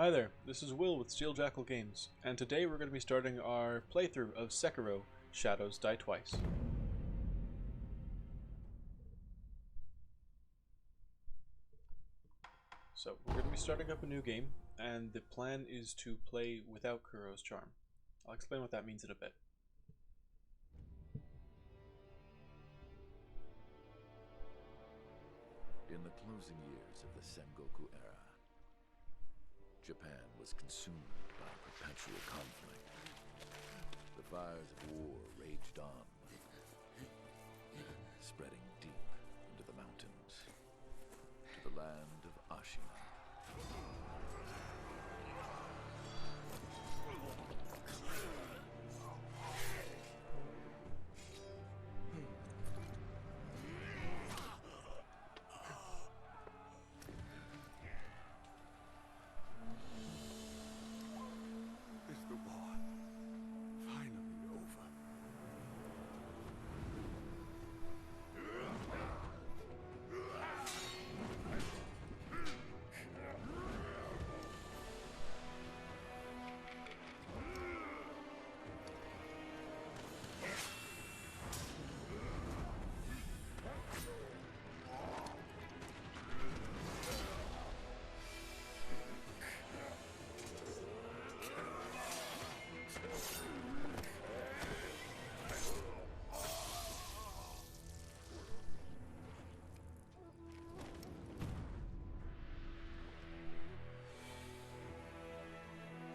Hi there, this is Will with Steel Jackal Games, and today we're going to be starting our playthrough of Sekiro: Shadows Die Twice. So, we're going to be starting up a new game, and the plan is to play without Kuro's charm. I'll explain what that means in a bit. In the closing years of the Sengoku era, Japan was consumed by perpetual conflict. The fires of war raged on, spreading deep into the mountains, to the land of Ashina. Is the war finally over?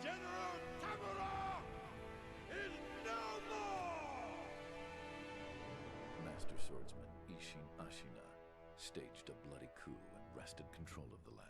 General Tamura is no more! Master swordsman Ishin Ashina staged a bloody coup and wrested control of the land.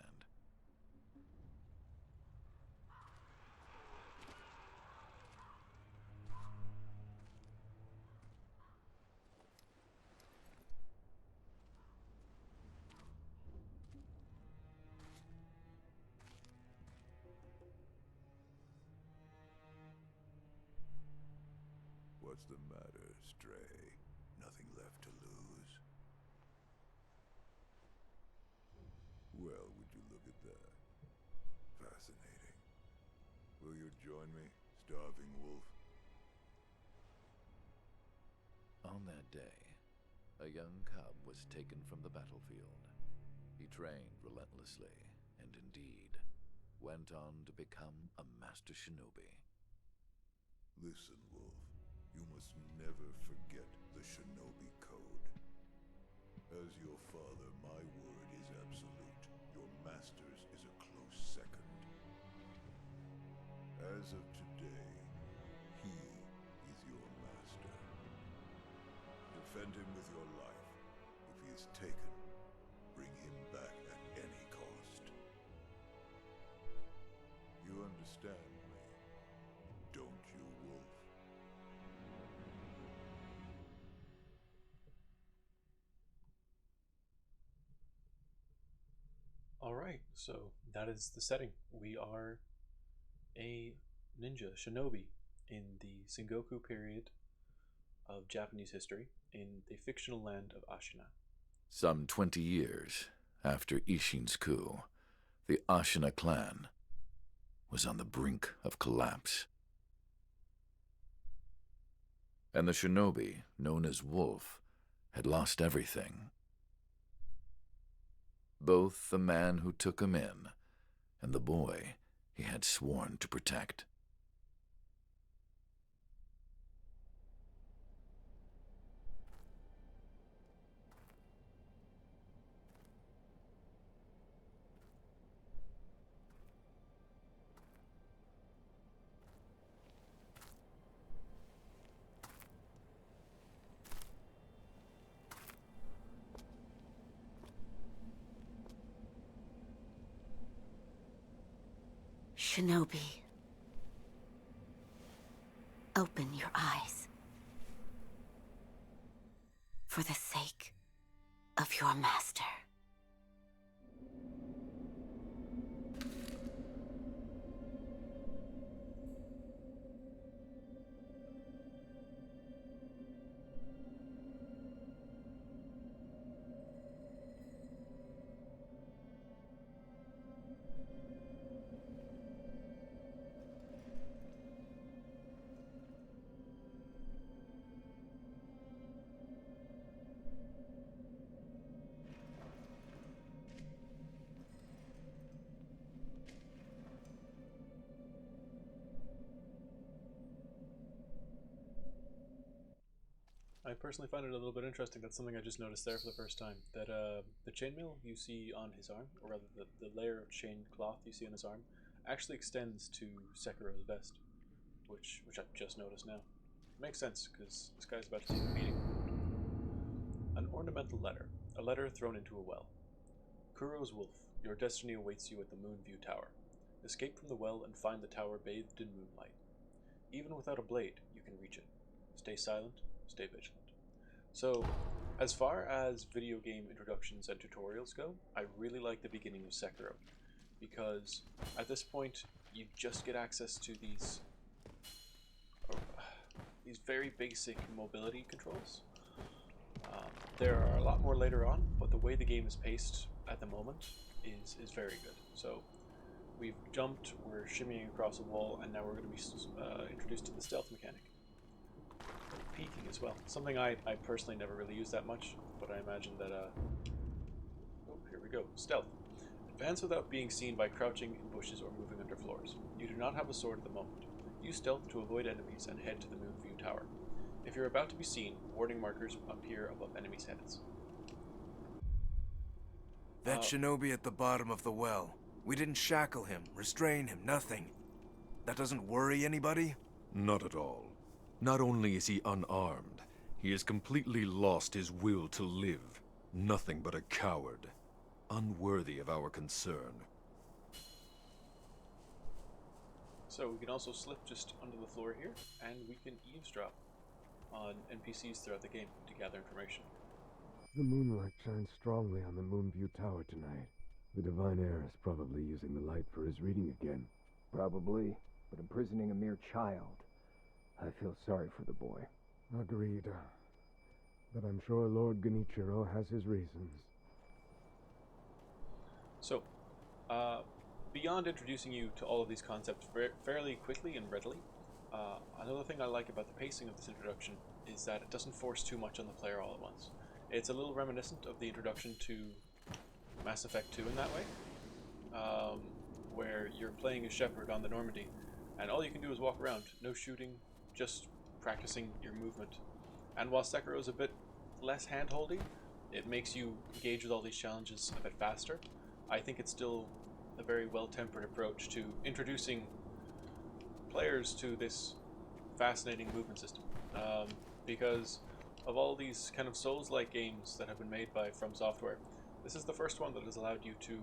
What's the matter, Stray? Nothing left to lose? Well, would you look at that? Fascinating. Will you join me, starving wolf? On that day, a young cub was taken from the battlefield. He trained relentlessly, and indeed, went on to become a master shinobi. Listen, Wolf. You must never forget the shinobi code. As your father, my word is absolute. Your master's is a close second. As of today, he is your master. Defend him with your life. If he is taken, bring him back at any cost. You understand me, don't you, Wolf? Alright, so that is the setting. We are a ninja shinobi in the Sengoku period of Japanese history in the fictional land of Ashina. Some 20 years after Ishin's coup, the Ashina clan was on the brink of collapse. And the shinobi, known as Wolf, had lost everything. Both the man who took him in and the boy he had sworn to protect. Shinobi, open your eyes. For the sake of your master. I personally find it a little bit interesting. That's something I just noticed there for the first time. That the chainmail you see on his arm, or rather the layer of chain cloth you see on his arm, actually extends to Sekiro's vest, which I've just noticed now. Makes sense, because this guy's about to take a beating. An ornamental letter. A letter thrown into a well. Kuro's wolf, your destiny awaits you at the Moonview Tower. Escape from the well and find the tower bathed in moonlight. Even without a blade, you can reach it. Stay silent, stay vigilant. So, as far as video game introductions and tutorials go, I really like the beginning of Sekiro, because at this point, you just get access to these very basic mobility controls. There are a lot more later on, but the way the game is paced at the moment is very good. So we've jumped, we're shimmying across a wall, and now we're going to be introduced to the stealth mechanic. Peeking as well. Something I personally never really use that much, but I imagine that, oh, here we go. Stealth. Advance without being seen by crouching in bushes or moving under floors. You do not have a sword at the moment. Use stealth to avoid enemies and head to the Moonview Tower. If you're about to be seen, warning markers appear above enemies' heads. That shinobi at the bottom of the well. We didn't shackle him, restrain him, nothing. That doesn't worry anybody? Not at all. Not only is he unarmed, he has completely lost his will to live. Nothing but a coward. Unworthy of our concern. So we can also slip just under the floor here, and we can eavesdrop on NPCs throughout the game to gather information. The moonlight shines strongly on the Moonview Tower tonight. The Divine Heir is probably using the light for his reading again. Probably, but imprisoning a mere child. I feel sorry for the boy. Agreed. But I'm sure Lord Genichiro has his reasons. So, beyond introducing you to all of these concepts fairly quickly and readily, another thing I like about the pacing of this introduction is that it doesn't force too much on the player all at once. It's a little reminiscent of the introduction to Mass Effect 2 in that way, where you're playing a shepherd on the Normandy, and all you can do is walk around, no shooting, just practicing your movement. And while Sekiro is a bit less hand-holdy, it makes you engage with all these challenges a bit faster. I think it's still a very well-tempered approach to introducing players to this fascinating movement system, because of all these kind of Souls-like games that have been made by From Software, this is the first one that has allowed you to,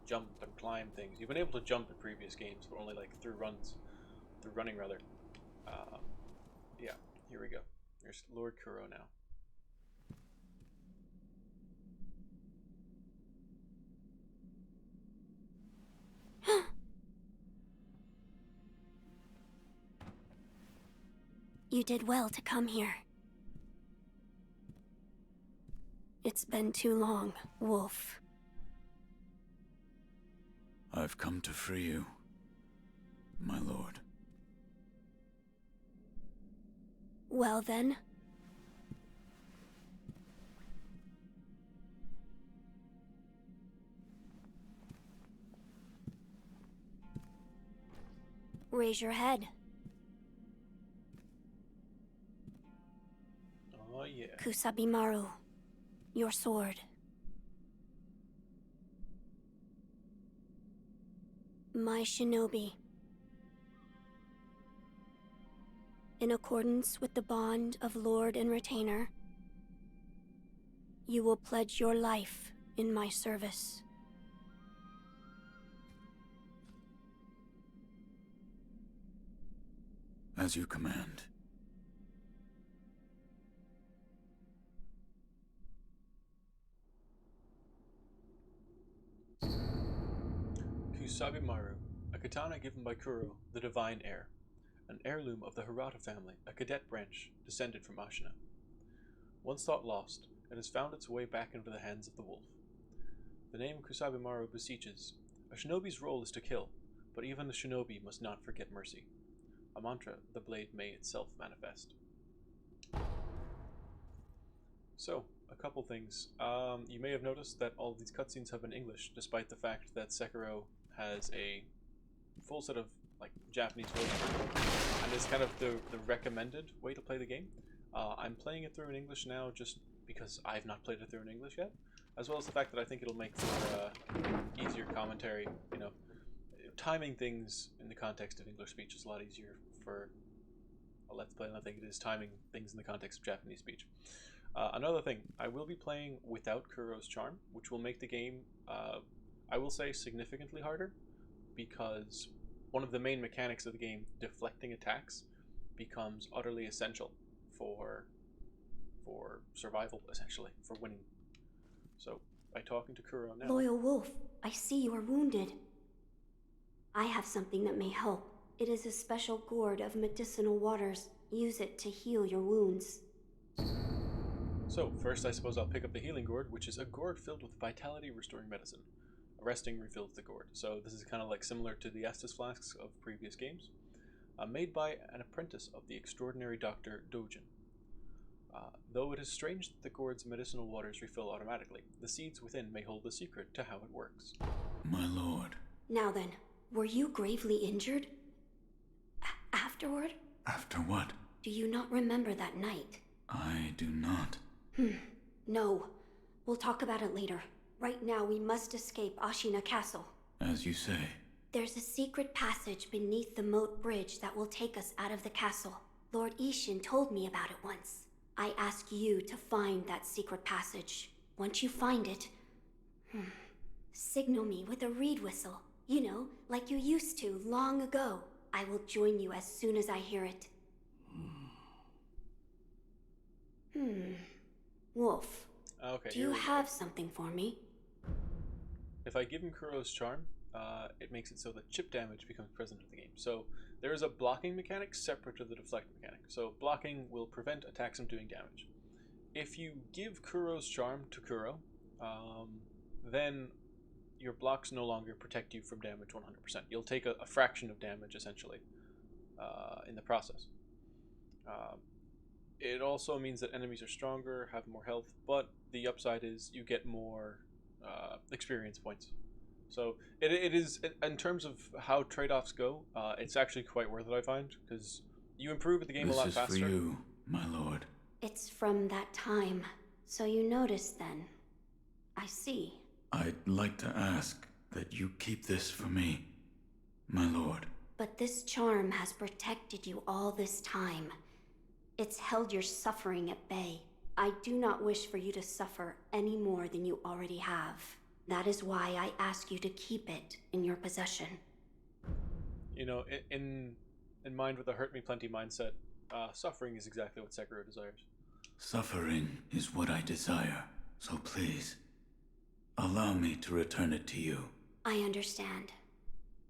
jump and climb things. You've been able to jump in previous games, but only like through running rather. Yeah, here we go. There's Lord Kuro now. You did well to come here. It's been too long, Wolf. I've come to free you, my lord. Well then. Raise your head. Oh yeah. Kusabimaru, your sword. My shinobi. In accordance with the bond of Lord and Retainer, you will pledge your life in my service. As you command. Kusabimaru, a katana given by Kuro, the Divine Heir, an heirloom of the Hirata family, a cadet branch descended from Ashina. Once thought lost, it has found its way back into the hands of the wolf. The name Kusabimaru beseeches. A shinobi's role is to kill, but even the shinobi must not forget mercy. A mantra the blade may itself manifest. So, a couple things. You may have noticed that all of these cutscenes have been English, despite the fact that Sekiro has a full set of Japanese voice, and it's kind of the recommended way to play the game. I'm playing it through in English now just because I've not played it through in English yet, as well as the fact that I think it'll make for easier commentary. You know, timing things in the context of English speech is a lot easier for a Let's Play than I think it is timing things in the context of Japanese speech. Another thing, I will be playing without Kuro's Charm, which will make the game, I will say, significantly harder, because one of the main mechanics of the game, deflecting attacks, becomes utterly essential for survival, essentially, for winning. So, by talking to Kuro now... Loyal Wolf, I see you are wounded. I have something that may help. It is a special gourd of medicinal waters. Use it to heal your wounds. So, first I suppose I'll pick up the healing gourd, which is a gourd filled with vitality restoring medicine. Resting refills the gourd. So this is kind of like similar to the Estus flasks of previous games. Made by an apprentice of the extraordinary Dr. Dojin. Though it is strange that the gourd's medicinal waters refill automatically, the seeds within may hold the secret to how it works. My lord. Now then, were you gravely injured? Afterward? After what? Do you not remember that night? I do not. No. We'll talk about it later. Right now, we must escape Ashina Castle. As you say. There's a secret passage beneath the moat bridge that will take us out of the castle. Lord Ishin told me about it once. I ask you to find that secret passage. Once you find it, signal me with a reed whistle. You know, like you used to long ago. I will join you as soon as I hear it. Wolf. Okay, do you have something for me? If I give him Kuro's Charm, it makes it so that chip damage becomes present in the game. So there is a blocking mechanic separate to the deflect mechanic. So blocking will prevent attacks from doing damage. If you give Kuro's Charm to Kuro, then your blocks no longer protect you from damage 100%. You'll take a fraction of damage, essentially, in the process. It also means that enemies are stronger, have more health, but the upside is you get more experience points. So it is, in terms of how trade-offs go, it's actually quite worth it, I find, because you improve at the game a lot faster. This is for you, my lord. It's from that time. So you noticed then. I see. I'd like to ask that you keep this for me, my lord. But this charm has protected you all this time. It's held your suffering at bay. I do not wish for you to suffer any more than you already have. That is why I ask you to keep it in your possession. You know, in mind with a hurt me plenty mindset, suffering is exactly what Sekiro desires. Suffering is what I desire, so please, allow me to return it to you. I understand.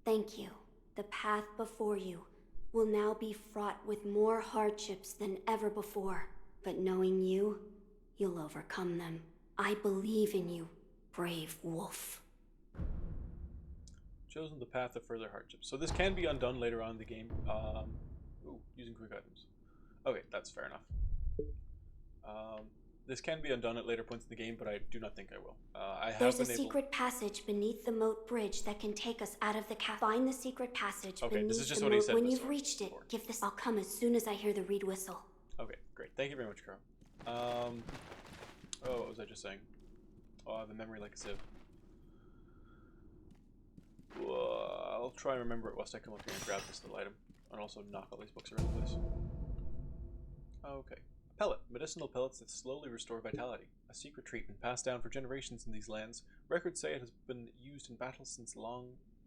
Thank you. The path before you will now be fraught with more hardships than ever before. But knowing you, you'll overcome them. I believe in you, brave wolf. Chosen the path of further hardships. So this can be undone later on in the game. Using quick items. Okay, that's fair enough. This can be undone at later points in the game, but I do not think I will. There's a secret passage beneath the moat bridge that can take us out of the castle. Find the secret passage beneath the moat. When you've reached it, give this. I'll come as soon as I hear the reed whistle. Okay, great. Thank you very much, Carl. What was I just saying? Oh, I have a memory like a sieve. I'll try and remember it whilst I come up here and grab this little item, and also knock all these books around the place. Okay. Pellet. Medicinal pellets that slowly restore vitality. A secret treatment passed down for generations in these lands. Records say it has been used in battles since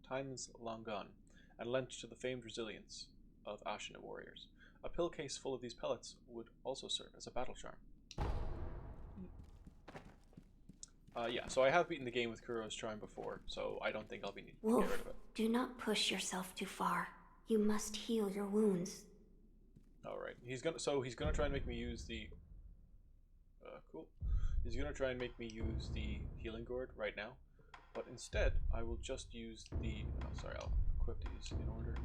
times long gone, and lent to the famed resilience of Ashina warriors. A pill case full of these pellets would also serve as a battle charm. Yeah, so I have beaten the game with Kuro's Charm before, so I don't think I'll be needing to get rid of it. Do not push yourself too far. You must heal your wounds. Alright, he's gonna try and make me use the... cool. He's gonna try and make me use the healing gourd right now, but instead, I will just use the... Oh, sorry, I'll equip these in order.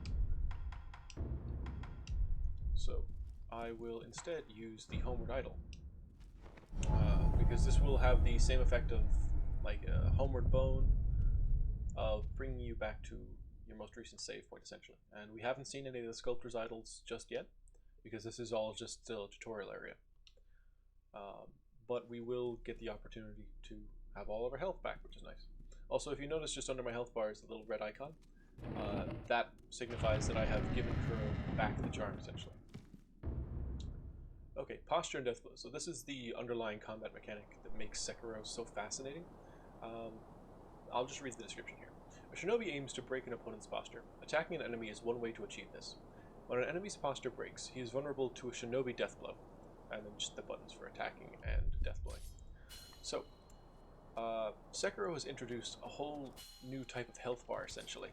So, I will instead use the Homeward Idol. Because this will have the same effect of, like, a Homeward Bone, of bringing you back to your most recent save point, essentially. And we haven't seen any of the Sculptor's Idols just yet, because this is all just still a tutorial area. But we will get the opportunity to have all of our health back, which is nice. Also, if you notice just under my health bar is the little red icon. That signifies that I have given Kuro back the charm, essentially. Okay, posture and death blow. So this is the underlying combat mechanic that makes Sekiro so fascinating. I'll just read the description here. A shinobi aims to break an opponent's posture. Attacking an enemy is one way to achieve this. When an enemy's posture breaks, he is vulnerable to a shinobi death blow. And then just the buttons for attacking and death blowing. So, Sekiro has introduced a whole new type of health bar, essentially.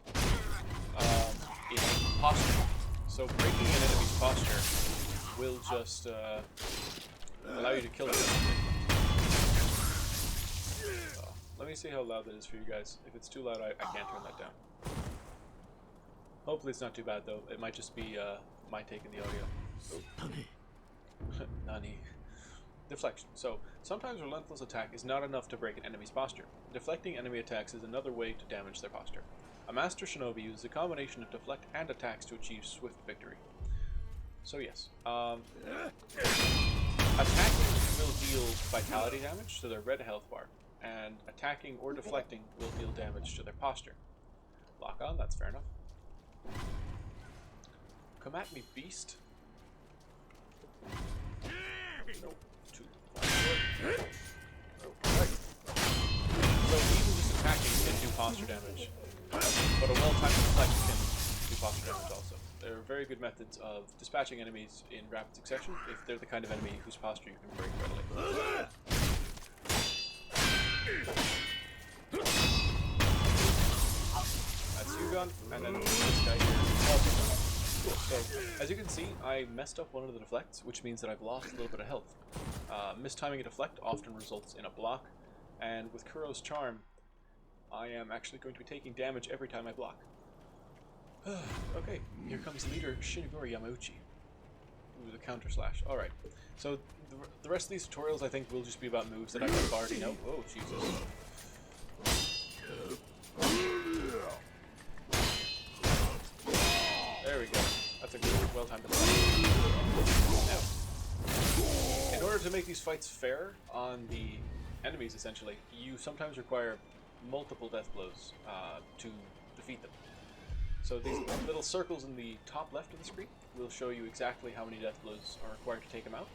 It's posture. So breaking an enemy's posture will just allow you to kill them. Let me see how loud that is for you guys. If it's too loud, I can't turn that down. Hopefully it's not too bad, though. It might just be my taking the audio. Oh. Nani. Deflection. So, sometimes relentless attack is not enough to break an enemy's posture. Deflecting enemy attacks is another way to damage their posture. A master shinobi uses a combination of deflect and attacks to achieve swift victory. So yes, attacking will deal vitality damage to their red health bar, and attacking or deflecting will deal damage to their posture. Lock on, that's fair enough. Come at me, beast. Nope. Two. Right. So even just attacking can do posture damage, but a well-timed deflect can do posture damage also. There are very good methods of dispatching enemies in rapid succession if they're the kind of enemy whose posture you can break readily. That's Yugon, and then this guy here. Cool. So, as you can see, I messed up one of the deflects, which means that I've lost a little bit of health. Mistiming a deflect often results in a block, and with Kuro's charm, I am actually going to be taking damage every time I block. Okay, here comes leader Shinigoro Yamauchi. Ooh, the counter slash. Alright, so the rest of these tutorials I think will just be about moves that I already know. Oh, Jesus. There we go. That's a good, well-timed attack. Now, in order to make these fights fair on the enemies, essentially, you sometimes require multiple death blows to defeat them. So these little circles in the top left of the screen will show you exactly how many death blows are required to take him out.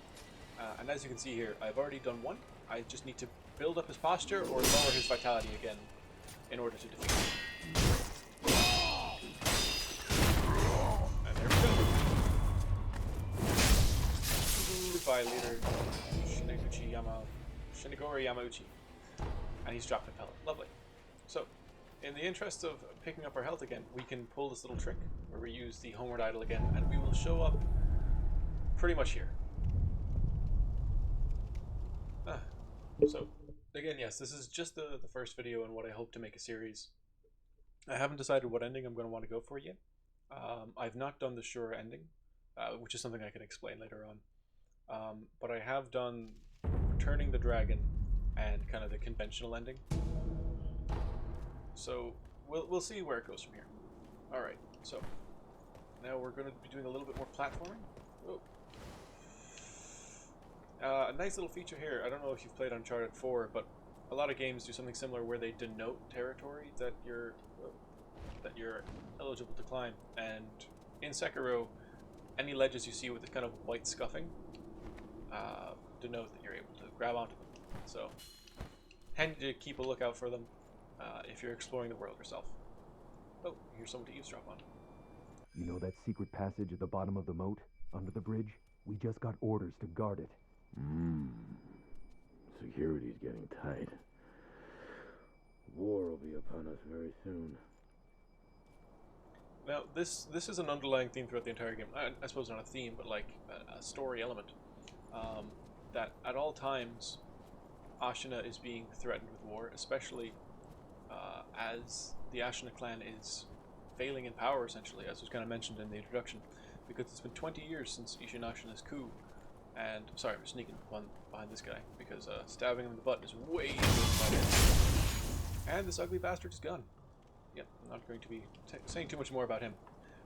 And as you can see here, I've already done one. I just need to build up his posture or lower his vitality again in order to defeat him. And there we go. Goodbye, leader Shinigoro Yamauchi. And he's dropped a pellet. Lovely. So, in the interest of picking up our health again, we can pull this little trick where we use the homeward idol again, and we will show up pretty much here. So, again, yes, this is just the first video in what I hope to make a series. I haven't decided what ending I'm going to want to go for yet. I've not done the sure ending, which is something I can explain later on. But I have done Returning the Dragon and kind of the conventional ending. So we'll see where it goes from here. Alright, so now we're going to be doing a little bit more platforming. Whoa. A nice little feature here, I don't know if you've played Uncharted 4, but a lot of games do something similar where they denote territory that you're eligible to climb. And in Sekiro, any ledges you see with this kind of white scuffing denote that you're able to grab onto them. So, handy to keep a lookout for them if you're exploring the world yourself. Oh, here's someone to eavesdrop on. You know that secret passage at the bottom of the moat, under the bridge? We just got orders to guard it. Security's getting tight. War will be upon us very soon. Now, this is an underlying theme throughout the entire game. I suppose not a theme, but like a story element. That at all times, Ashina is being threatened with war, especially as the Ashina clan is failing in power, essentially, as was kind of mentioned in the introduction, because it's been 20 years since Ishin Ashina's coup. And, sorry, I'm sneaking behind this guy, because stabbing him in the butt is way too much. And this ugly bastard is gone. Yep, I'm not going to be saying too much more about him.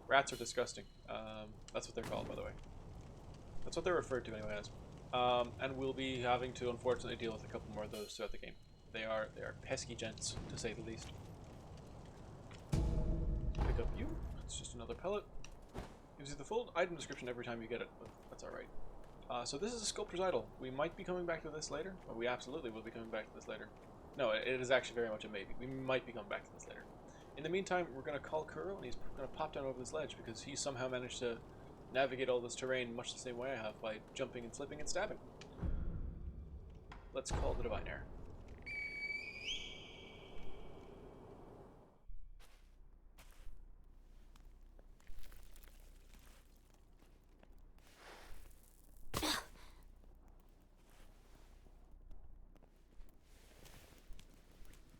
Rats are disgusting. That's what they're called, by the way. That's what they're referred to anyway as. And we'll be having to unfortunately deal with a couple more of those throughout the game. They are pesky gents, to say the least. Pick up you. It's just another pellet. Gives you the full item description every time you get it, but that's alright. So this is a Sculptor's Idol. We might be coming back to this later. Or we absolutely will be coming back to this later. No, it is actually very much a maybe. We might be coming back to this later. In the meantime, we're going to call Kuro, and he's going to pop down over this ledge because he somehow managed to navigate all this terrain much the same way I have, by jumping and flipping and stabbing. Let's call the Divine Air.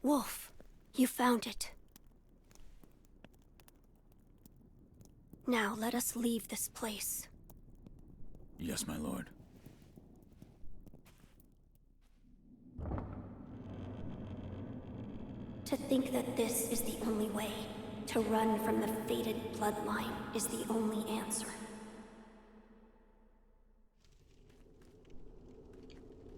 Wolf, you found it. Now let us leave this place. Yes, my lord. To think that this is the only way, to run from the fated bloodline, is the only answer.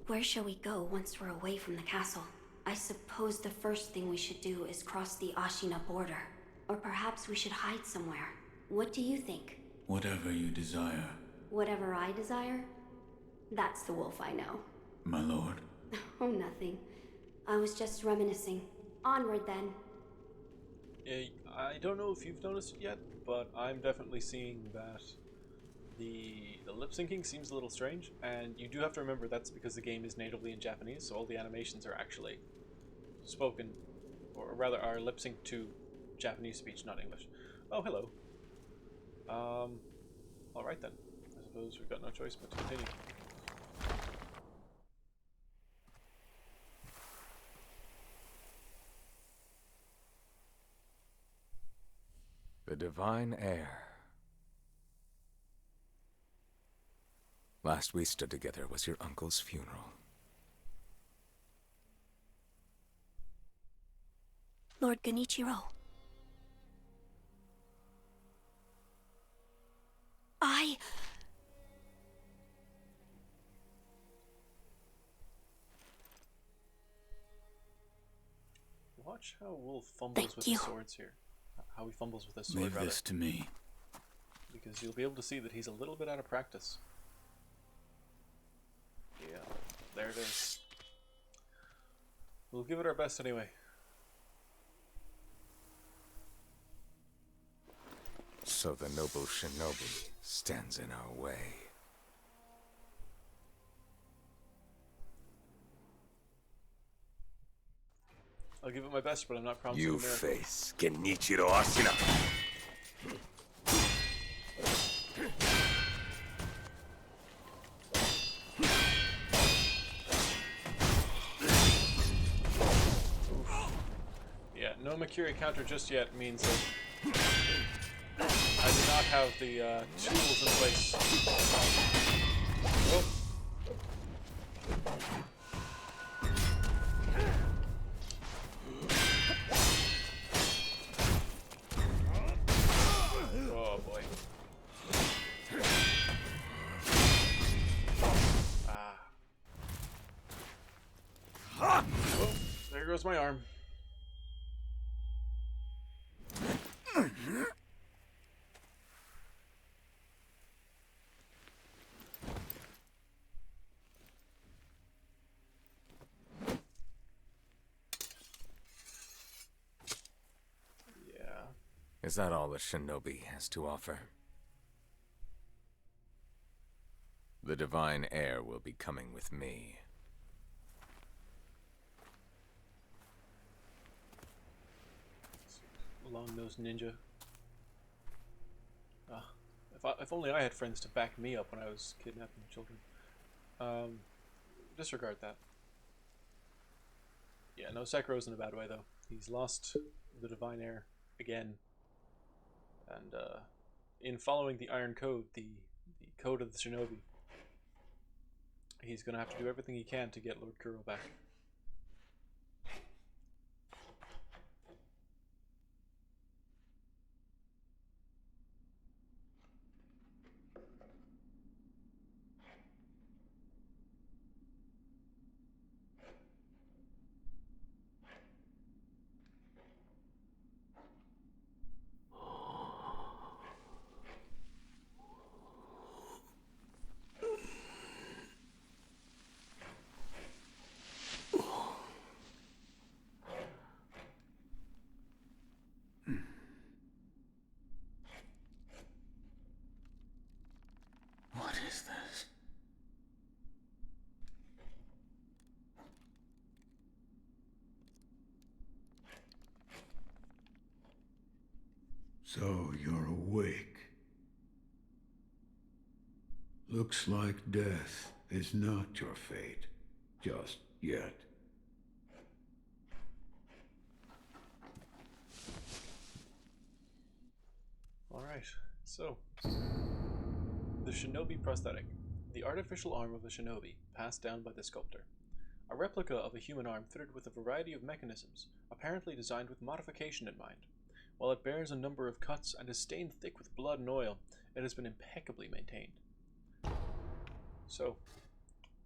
Where shall we go once we're away from the castle? I suppose the first thing we should do is cross the Ashina border. Or perhaps we should hide somewhere. What do you think? Whatever you desire. Whatever I desire? That's the wolf I know. My lord. Oh, nothing. I was just reminiscing. Onward, then. I don't know if you've noticed it yet, but I'm definitely seeing that the lip syncing seems a little strange, and you do have to remember that's because the game is natively in Japanese, so all the animations are actually spoken, or rather are lip synced to Japanese speech, not English. Oh, hello. Alright then. I suppose we've got no choice but to continue. The Divine Heir. Last we stood together was your uncle's funeral. Lord Genichiro. Watch how Wolf fumbles with his swords here. How he fumbles with his sword, Leave this to me. Because you'll be able to see that he's a little bit out of practice. Yeah, there it is. We'll give it our best anyway. So the noble shinobi stands in our way. I'll give it my best, but I'm not promising You a miracle. face Genichiro Ashina. Yeah, no Makiri counter just yet means that I do not have the tools in place. Oh. Oh boy. Ah. Oh, there goes my arm. Is that all the shinobi has to offer? The Divine Heir will be coming with me. Long-nosed ninja. If only I had friends to back me up when I was kidnapping children. Disregard that. Yeah, no, Sekiro's in a bad way though. He's lost the Divine Heir again. And in following the Iron Code, the code of the shinobi, he's going to have to do everything he can to get Lord Kuro back. So you're awake. Looks like death is not your fate, just yet. Alright, so the shinobi prosthetic. The artificial arm of a shinobi, passed down by the sculptor. A replica of a human arm fitted with a variety of mechanisms, apparently designed with modification in mind. While it bears a number of cuts and is stained thick with blood and oil, it has been impeccably maintained. So,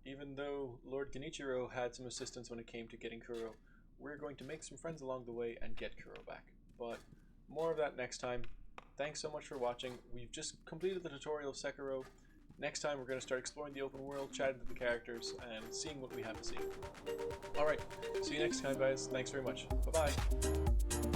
even though Lord Genichiro had some assistance when it came to getting Kuro, we're going to make some friends along the way and get Kuro back. But more of that next time. Thanks so much for watching. We've just completed the tutorial of Sekiro. Next time we're going to start exploring the open world, chatting to the characters, and seeing what we have to see. Alright, see you next time guys. Thanks very much. Bye-bye.